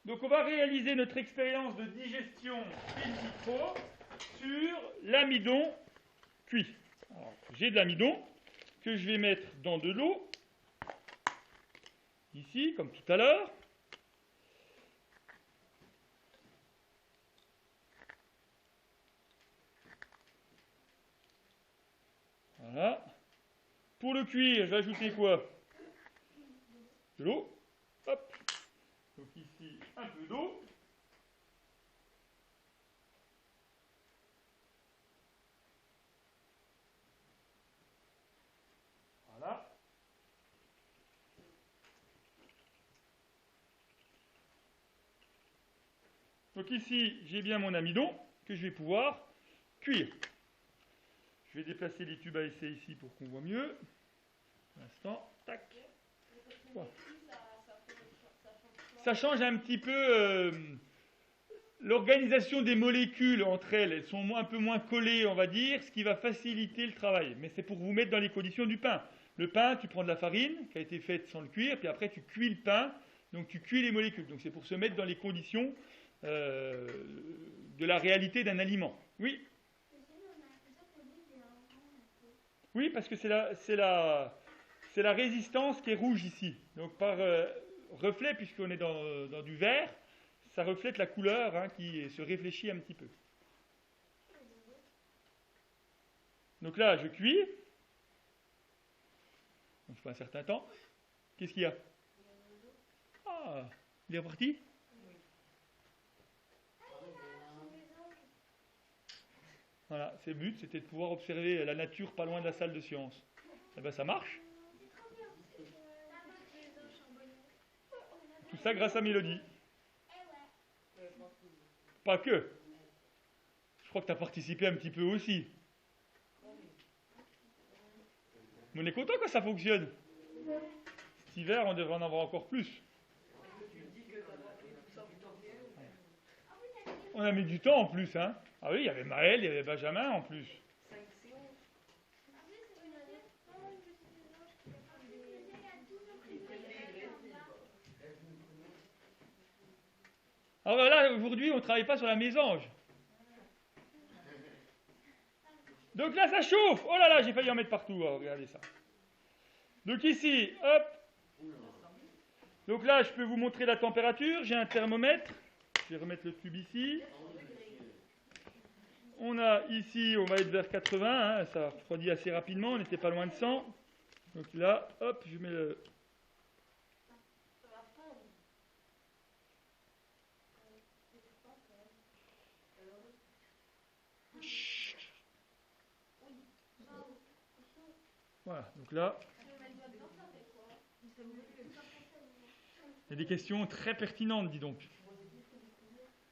Donc on va réaliser notre expérience de digestion in vitro sur l'amidon cuit. Alors, j'ai de l'amidon que je vais mettre dans de l'eau, ici, comme tout à l'heure. Voilà. Pour le cuire, je vais ajouter quoi? De l'eau. Hop. Donc ici, un peu d'eau. Voilà. Donc ici, j'ai bien mon amidon que je vais pouvoir cuire. Je vais déplacer les tubes à essai ici pour qu'on voit mieux. Pour l'instant, tac. Voilà. Ça change un petit peu l'organisation des molécules entre elles. Elles sont un peu moins collées, on va dire, ce qui va faciliter le travail. Mais c'est pour vous mettre dans les conditions du pain. Le pain, tu prends de la farine qui a été faite sans le cuire, puis après tu cuis le pain, donc tu cuis les molécules. Donc c'est pour se mettre dans les conditions de la réalité d'un aliment. Oui. Oui, parce que c'est la résistance qui est rouge ici. Donc par reflet, puisqu'on est dans du vert, ça reflète la couleur hein, qui se réfléchit un petit peu. Donc là, je cuis. Donc, je fais un certain temps. Qu'est-ce qu'il y a? Ah, il est reparti? Voilà, c'est le but, c'était de pouvoir observer la nature pas loin de la salle de sciences. Eh bien, ça marche. Tout ça grâce à Mélodie. Pas que. Je crois que tu as participé un petit peu aussi. Mais on est content quand ça fonctionne. Cet hiver, on devrait en avoir encore plus. On a mis du temps en plus, hein. Ah oui, il y avait Maël, il y avait Benjamin en plus. Alors là, aujourd'hui, on ne travaille pas sur la mésange. Donc là, ça chauffe. Oh là là, j'ai failli en mettre partout. Oh, regardez ça. Donc ici, hop. Donc là, je peux vous montrer la température. J'ai un thermomètre. Je vais remettre le tube ici. On a ici, on va être vers 80. Hein, ça refroidit assez rapidement. On n'était pas loin de 100. Donc là, hop, je mets le... Voilà, donc là... Il y a des questions très pertinentes, dis donc.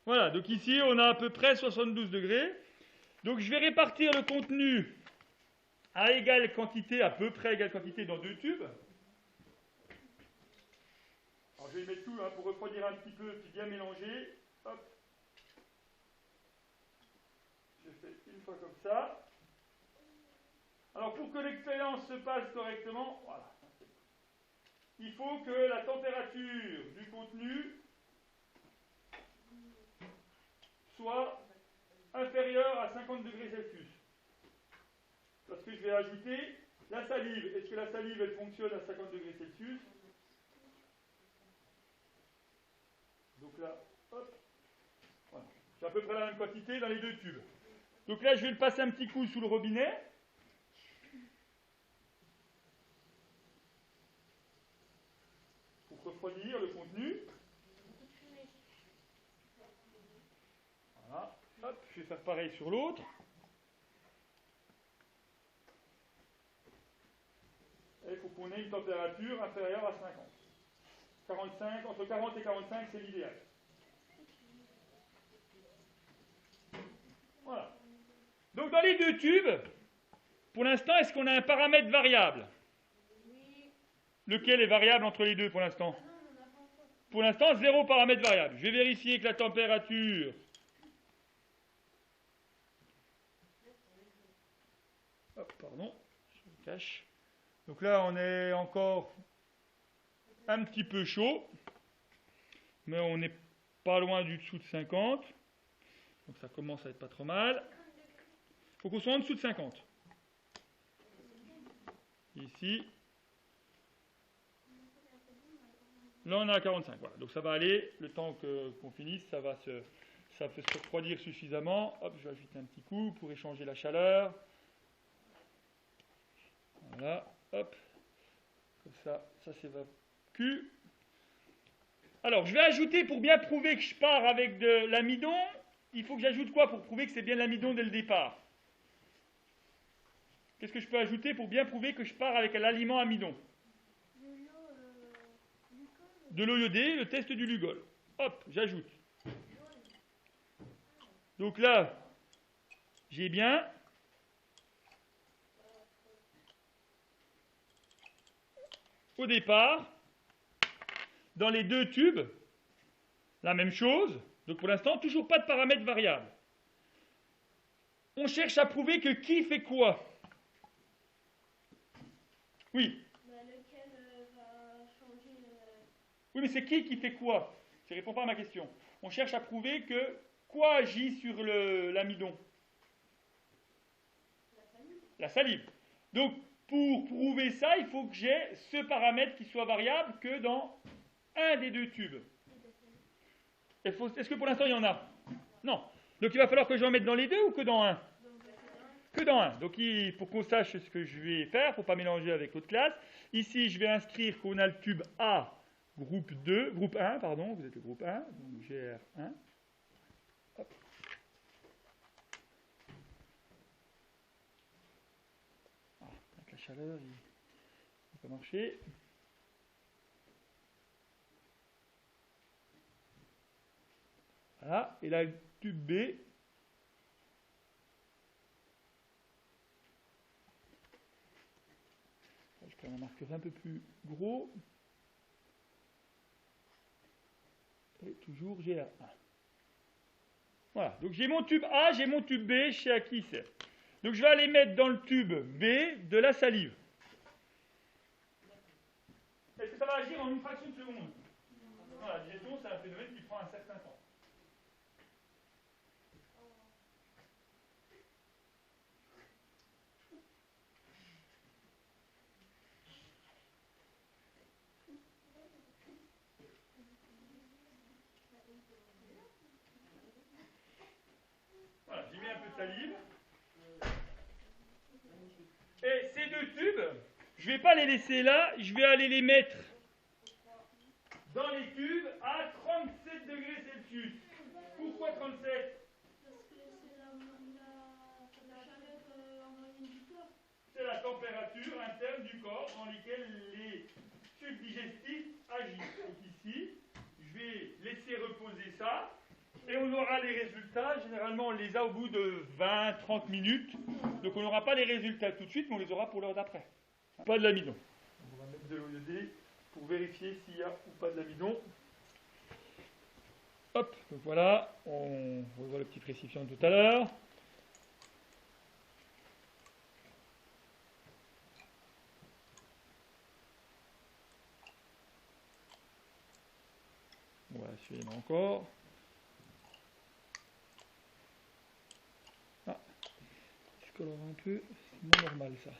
Voilà, donc ici, on a à peu près 72 degrés. Donc je vais répartir le contenu à égale quantité, à peu près égale quantité dans deux tubes. Alors je vais y mettre tout hein, pour refroidir un petit peu, puis bien mélanger. Hop. Je fais une fois comme ça. Alors pour que l'expérience se passe correctement, voilà. Il faut que la température du contenu soit inférieure à 50 degrés Celsius. Parce que je vais ajouter la salive. Est-ce que la salive, elle fonctionne à 50 degrés Celsius? Donc là, hop. Voilà. J'ai à peu près la même quantité dans les deux tubes. Donc là, je vais le passer un petit coup sous le robinet. Pour refroidir le contenu. Voilà. Hop, je vais faire pareil sur l'autre. Et il faut qu'on ait une température inférieure à 50. 45, entre 40 et 45, c'est l'idéal. Voilà. Donc dans les deux tubes, pour l'instant, est-ce qu'on a un paramètre variable? Oui. Lequel est variable entre les deux pour l'instant? Pour l'instant, zéro paramètre variable. Je vais vérifier que la température... Hop, pardon, je me cache. Donc là, on est encore un petit peu chaud, mais on n'est pas loin du dessous de 50. Donc ça commence à être pas trop mal. Il faut qu'on soit en dessous de 50. Ici. Là, on est à 45. Voilà. Donc ça va aller. Le temps qu'on finisse, ça peut se refroidir suffisamment. Hop, je vais ajouter un petit coup pour échanger la chaleur. Voilà. Hop. Comme ça s'évacue. Alors, je vais ajouter, pour bien prouver que je pars avec de l'amidon, il faut que j'ajoute quoi pour prouver que c'est bien l'amidon dès le départ? Qu'est-ce que je peux ajouter pour bien prouver que je pars avec l'aliment amidon? De l'eau iodée, le test du Lugol. Hop, j'ajoute. Donc là, j'ai bien au départ, dans les deux tubes, la même chose. Donc pour l'instant, toujours pas de paramètres variables. On cherche à prouver que qui fait quoi. Oui. Lequel va changer. Oui, mais c'est qui fait quoi? Je ne réponds pas à ma question. On cherche à prouver que quoi agit sur l'amidon? La salive. Donc, pour prouver ça, il faut que j'ai ce paramètre qui soit variable que dans un des deux tubes. Est-ce que pour l'instant, il y en a? Non. Donc, il va falloir que j'en mette dans les deux ou que dans un? Que dans un. Donc, pour qu'on sache ce que je vais faire, pour ne pas mélanger avec l'autre classe, ici, je vais inscrire qu'on a le tube A, groupe 1, pardon, vous êtes le groupe 1, donc GR1. Hop. Avec la chaleur, il ne va pas marcher. Voilà, et là, le tube B. Je prends un marqueur un peu plus gros. Et toujours GR1. Voilà, donc j'ai mon tube A, j'ai mon tube B, je sais à qui c'est. Donc je vais aller mettre dans le tube B de la salive. Est-ce que ça va agir en une fraction de seconde? Non, la digestion, c'est un phénomène qui prend un certain temps. Voilà, j'ai mis un peu de salive. Et ces deux tubes, je ne vais pas les laisser là, je vais aller les mettre dans les tubes à 37 degrés Celsius. Pourquoi 37? Parce que c'est la chaleur en moyenne du corps. C'est la température interne du corps dans laquelle les tubes digestifs agissent. Donc ici, je vais laisser reposer ça. Et on aura les résultats, généralement on les a au bout de 20-30 minutes. Donc on n'aura pas les résultats tout de suite, mais on les aura pour l'heure d'après. Pas de l'amidon. On va mettre de l'eau iodée pour vérifier s'il y a ou pas de l'amidon. Hop, donc voilà, on revoit le petit récipient tout à l'heure. Voilà, celui-là encore. Colore un peu, c'est moins normal ça.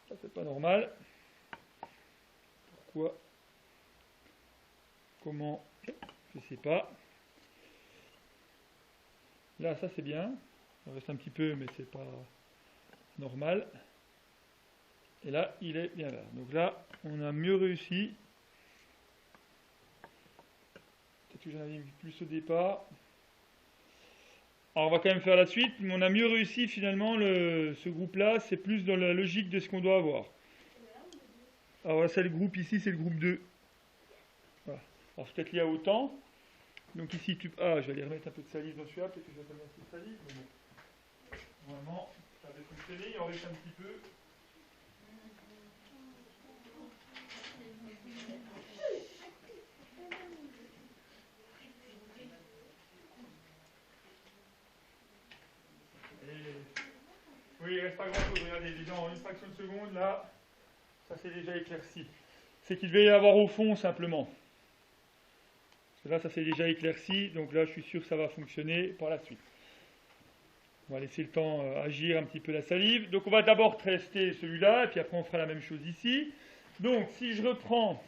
Ça c'est pas normal. Pourquoi? Comment? Je sais pas. Là ça c'est bien. Il reste un petit peu mais c'est pas normal. Et là il est bien là. Donc là on a mieux réussi. Peut-être que j'en avais mis plus au départ. Alors on va quand même faire la suite, mais on a mieux réussi finalement, ce groupe-là, c'est plus dans la logique de ce qu'on doit avoir. Alors voilà, c'est le groupe ici, c'est le groupe 2. Voilà. Alors c'est peut-être lié au temps. Donc ici, tube A, je vais aller remettre un peu de salive dans celui-là, peut-être que je vais mettre un peu de salive, mais bon. Normalement, ça va fonctionner, il en reste un petit peu. Oui, il reste pas grand chose, regardez, déjà en une fraction de seconde, là, ça s'est déjà éclairci. C'est qu'il devait y avoir au fond, simplement. Là, ça s'est déjà éclairci, donc là, je suis sûr que ça va fonctionner par la suite. On va laisser le temps agir un petit peu la salive. Donc, on va d'abord tester celui-là, et puis après, on fera la même chose ici. Donc, si je reprends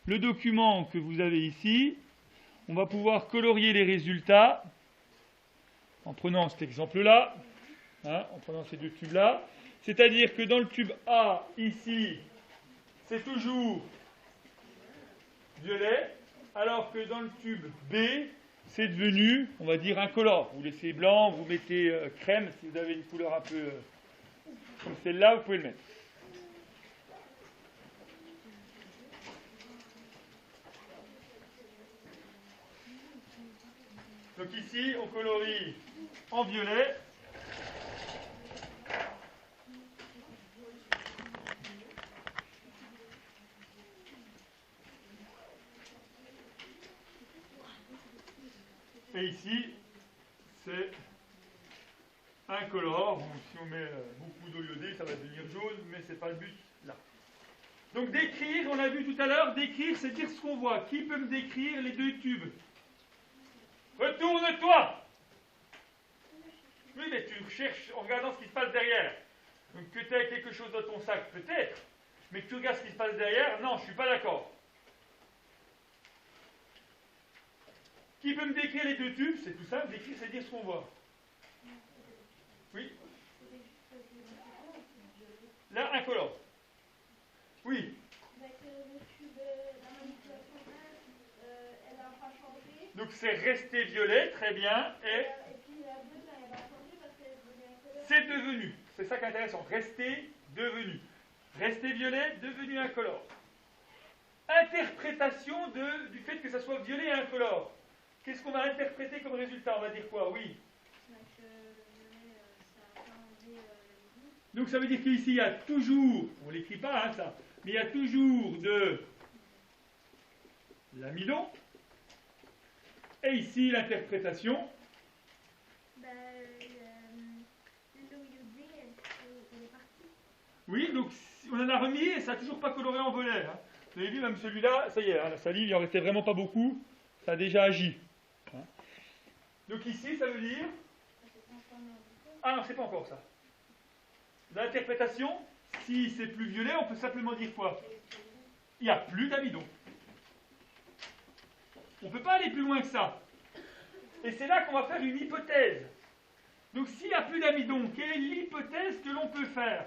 le document que vous avez ici, on va pouvoir colorier les résultats en prenant cet exemple-là, en prenant ces deux tubes-là. C'est-à-dire que dans le tube A, ici, c'est toujours violet, alors que dans le tube B, c'est devenu, on va dire, incolore. Vous laissez blanc, vous mettez crème, si vous avez une couleur un peu comme celle-là, vous pouvez le mettre. Donc ici, on colorie en violet. Et ici, c'est incolore. Bon, si on met beaucoup d'eau iodée, ça va devenir jaune, mais ce n'est pas le but là. Donc décrire, on a vu tout à l'heure, décrire, c'est dire ce qu'on voit. Qui peut me décrire les deux tubes? Retourne-toi! Oui, mais tu recherches en regardant ce qui se passe derrière. Donc que tu aies quelque chose dans ton sac, peut-être, mais que tu regardes ce qui se passe derrière, non, je ne suis pas d'accord. Qui peut me décrire les deux tubes? C'est tout simple, décrire, c'est dire ce qu'on voit. Oui? Là, incolore. Oui. Le tube, la manipulation 1, elle n'a pas changé. Donc c'est resté violet, très bien, et Et puis la 2, elle va changer parce qu'elle devient incolore. c'est devenu. C'est ça qui est intéressant. Resté, devenu. Resté violet, devenu incolore. Interprétation du fait que ça soit violet et incolore. Qu'est-ce qu'on va interpréter comme résultat? On va dire quoi? Oui. Donc ça veut dire qu'ici il y a toujours, on ne l'écrit pas ça, mais il y a toujours de l'amidon. Et ici l'interprétation. L'eau iodée, elle est partie. Oui, donc on en a remis et ça n'a toujours pas coloré en violet. Vous avez vu, même celui-là, ça y est, la salive, il en restait vraiment pas beaucoup, ça a déjà agi. Donc ici, ça veut dire... Ah non, c'est pas encore ça. L'interprétation, si c'est plus violet, on peut simplement dire quoi? Il n'y a plus d'amidon. On ne peut pas aller plus loin que ça. Et c'est là qu'on va faire une hypothèse. Donc s'il n'y a plus d'amidon, quelle est l'hypothèse que l'on peut faire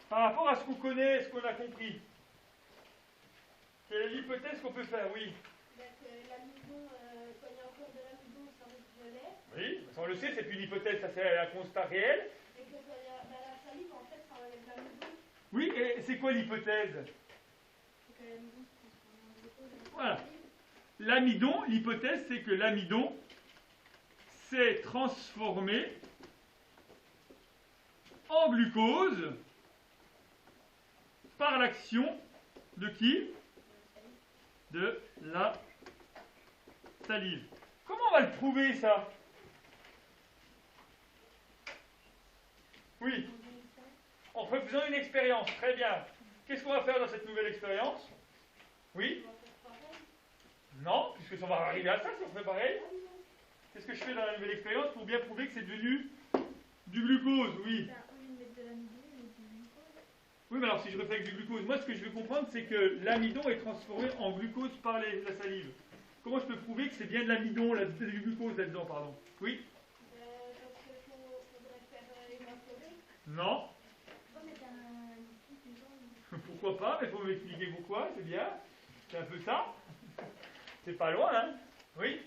par rapport à ce qu'on connaît, ce qu'on a compris? Quelle est l'hypothèse qu'on peut faire? Oui. L'amidon, quand il y a encore de l'amidon, ça reste violet. Oui, ça on le sait, c'est une hypothèse, ça c'est un constat réel. Et que quand il y a la salive, en fait, ça enlève l'amidon. Oui, et c'est quoi l'hypothèse? C'est que l'amidon se transforme en glucose. Voilà. L'amidon, l'hypothèse, c'est que l'amidon s'est transformé en glucose par l'action de qui? De la salive. Comment on va le prouver, ça? Oui. En faisant une expérience. Très bien. Qu'est-ce qu'on va faire dans cette nouvelle expérience? Oui? Non, puisque ça va arriver à ça si on fait pareil. Qu'est-ce que je fais dans la nouvelle expérience pour bien prouver que c'est devenu du glucose? Oui. Oui, mais alors si je refais avec du glucose, moi ce que je veux comprendre, c'est que l'amidon est transformé en glucose par la salive. Comment je peux prouver que c'est bien de l'amidon, du glucose là-dedans, pardon? Oui? Parce qu'il faudrait faire évaporer. Non. Pourquoi mettre un liquide dedans? Pourquoi pas, mais il faut m'expliquer pourquoi, c'est bien. C'est un peu ça. C'est pas loin, hein? Oui?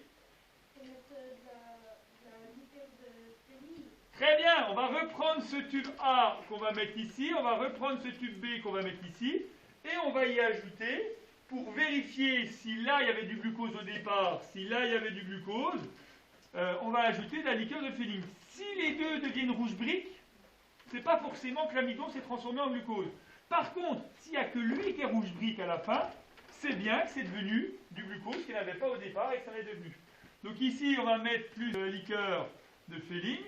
Il faut mettre de la liqueur de féline. Très bien, on va reprendre ce tube A qu'on va mettre ici, on va reprendre ce tube B qu'on va mettre ici, et on va y ajouter, pour vérifier si là il y avait du glucose au départ, si là il y avait du glucose, on va ajouter de la liqueur de féline. Si les deux deviennent rouge brique, c'est pas forcément que l'amidon s'est transformé en glucose. Par contre, s'il n'y a que lui qui est rouge brique à la fin, c'est bien que c'est devenu du glucose qu'il n'avait pas au départ et que ça l'est devenu. Donc ici, on va mettre plus de liqueur de féline,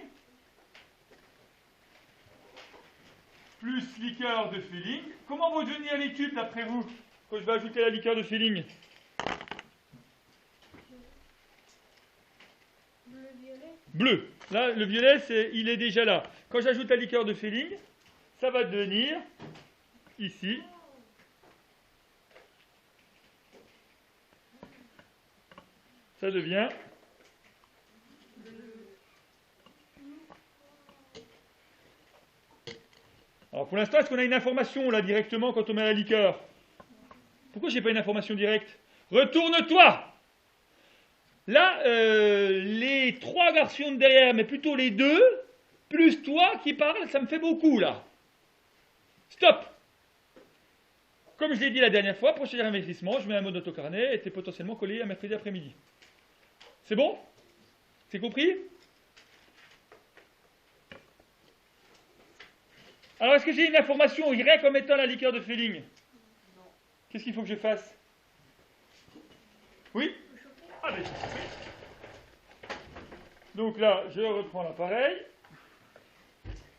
plus liqueur de féline. Comment vont devenir les tubes d'après vous, quand je vais ajouter la liqueur de féline? bleu. Là, le violet, il est déjà là. Quand j'ajoute la liqueur de Fehling, ça va devenir ici. Ça devient. Alors pour l'instant, est-ce qu'on a une information là directement quand on met la liqueur? Pourquoi j'ai pas une information directe? Retourne-toi! Là, les 3 garçons de derrière, mais plutôt les 2, plus toi qui parles, ça me fait beaucoup là. Stop! Comme je l'ai dit la dernière fois, procédure d'investissement, je mets un mode autocarnet et t'es potentiellement collé à mercredi après-midi. C'est bon? C'est compris? Alors, est-ce que j'ai une information Y comme étant la liqueur de Fehling? Qu'est-ce qu'il faut que je fasse? Oui? Allez. Donc là, je reprends l'appareil.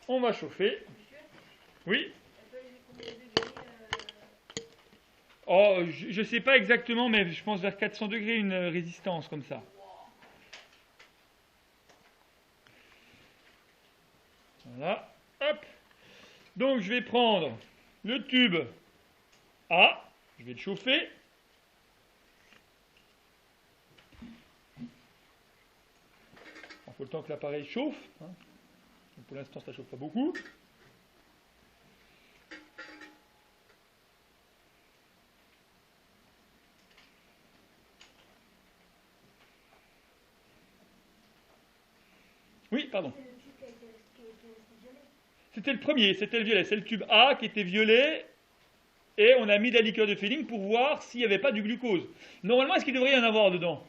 On va chauffer. Oui? Oh, je ne sais pas exactement, mais je pense vers 400 degrés, une résistance comme ça. Voilà. Hop. Donc, je vais prendre le tube A. Je vais le chauffer. Il faut le temps que l'appareil chauffe. Hein. Donc, pour l'instant, ça ne chauffe pas beaucoup. Oui, pardon. C'était le premier, c'était le violet. C'est le tube A qui était violet. Et on a mis de la liqueur de Fehling pour voir s'il n'y avait pas du glucose. Normalement, est-ce qu'il devrait y en avoir dedans?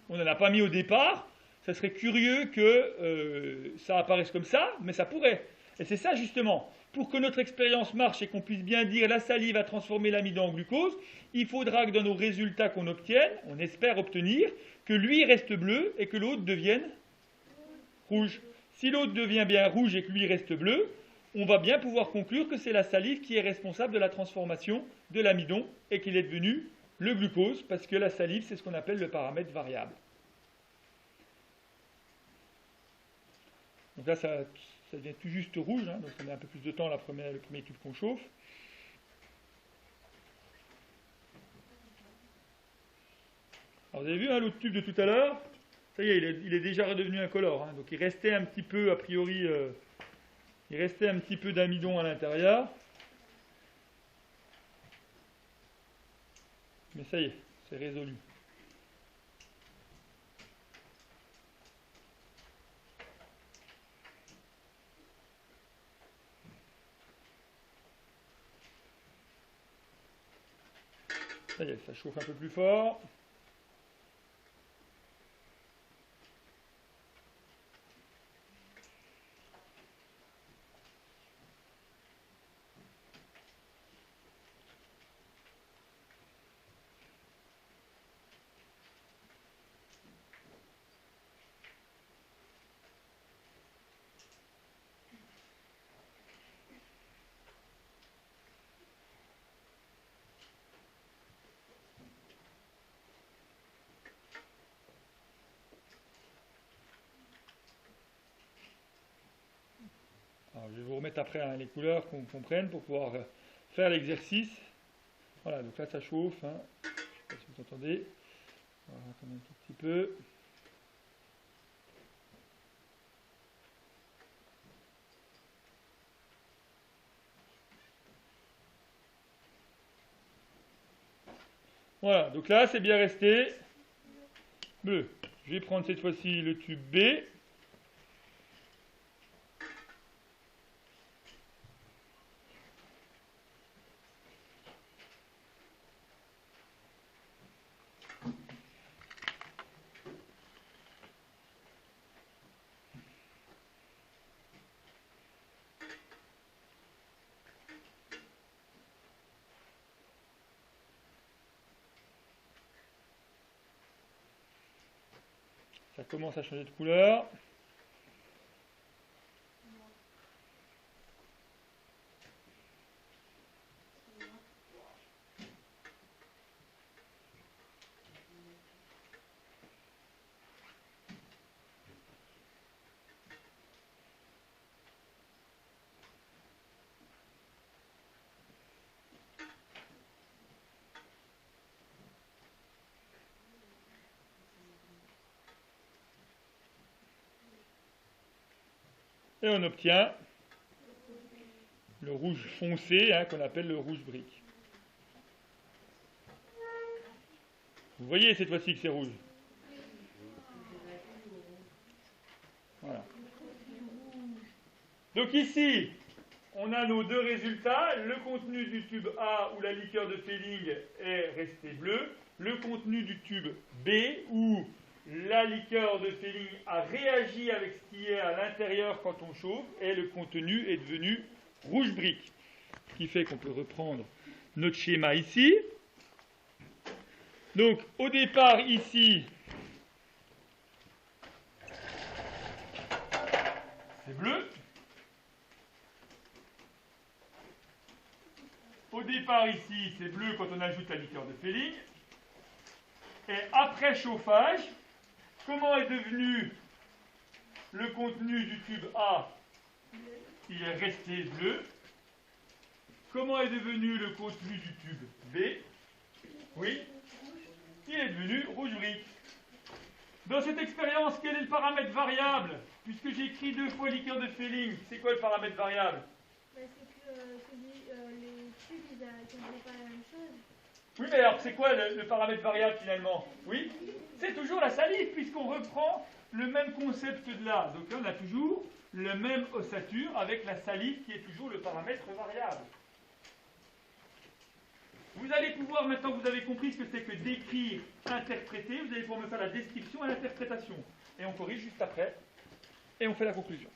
On n'en a pas mis au départ. Ça serait curieux que ça apparaisse comme ça, mais ça pourrait. Et c'est ça justement. Pour que notre expérience marche et qu'on puisse bien dire la salive a transformé l'amidon en glucose, il faudra que dans nos résultats qu'on obtienne, on espère obtenir, que lui reste bleu et que l'autre devienne rouge. Si l'autre devient bien rouge et que lui reste bleu, on va bien pouvoir conclure que c'est la salive qui est responsable de la transformation de l'amidon et qu'il est devenu le glucose, parce que la salive, c'est ce qu'on appelle le paramètre variable. Donc là, ça devient tout juste rouge, hein, donc ça met un peu plus de temps le premier tube qu'on chauffe. Alors vous avez vu hein, l'autre tube de tout à l'heure? Ça y est, il est déjà redevenu incolore. Hein, donc il restait un petit peu, a priori, il restait un petit peu d'amidon à l'intérieur. Mais ça y est, c'est résolu. Ça y est, ça chauffe un peu plus fort. Alors, je vais vous remettre après hein, les couleurs qu'on comprenne pour pouvoir faire l'exercice. Voilà, donc là ça chauffe. Hein. Je ne sais pas si vous entendez. On va attendre un tout petit peu. Voilà, donc là c'est bien resté bleu. Je vais prendre cette fois-ci le tube B. Ça commence à changer de couleur. Et on obtient le rouge foncé, hein, qu'on appelle le rouge brique. Vous voyez cette fois-ci que c'est rouge. Voilà. Donc ici, on a nos deux résultats. Le contenu du tube A où la liqueur de Fehling est restée bleue. Le contenu du tube B où la liqueur de Fehling a réagi avec ce qui est à l'intérieur quand on chauffe et le contenu est devenu rouge brique. Ce qui fait qu'on peut reprendre notre schéma ici. Donc au départ ici, c'est bleu. Au départ ici, c'est bleu quand on ajoute la liqueur de Fehling. Et après chauffage, comment est devenu le contenu du tube A? Il est resté bleu. Comment est devenu le contenu du tube B? Oui, il est devenu rouge brique. Dans cette expérience, quel est le paramètre variable? Puisque j'ai écrit 2 fois liqueur de Fehling, c'est quoi le paramètre variable? C'est que les tubes, ils ne pas la même chose. Oui, mais alors c'est quoi le paramètre variable finalement? Oui, c'est toujours la salive, puisqu'on reprend le même concept de là. Donc là, on a toujours le même ossature avec la salive qui est toujours le paramètre variable. Vous allez pouvoir, maintenant que vous avez compris ce que c'est que d'écrire, interpréter, vous allez pouvoir me faire la description et l'interprétation. Et on corrige juste après, et on fait la conclusion.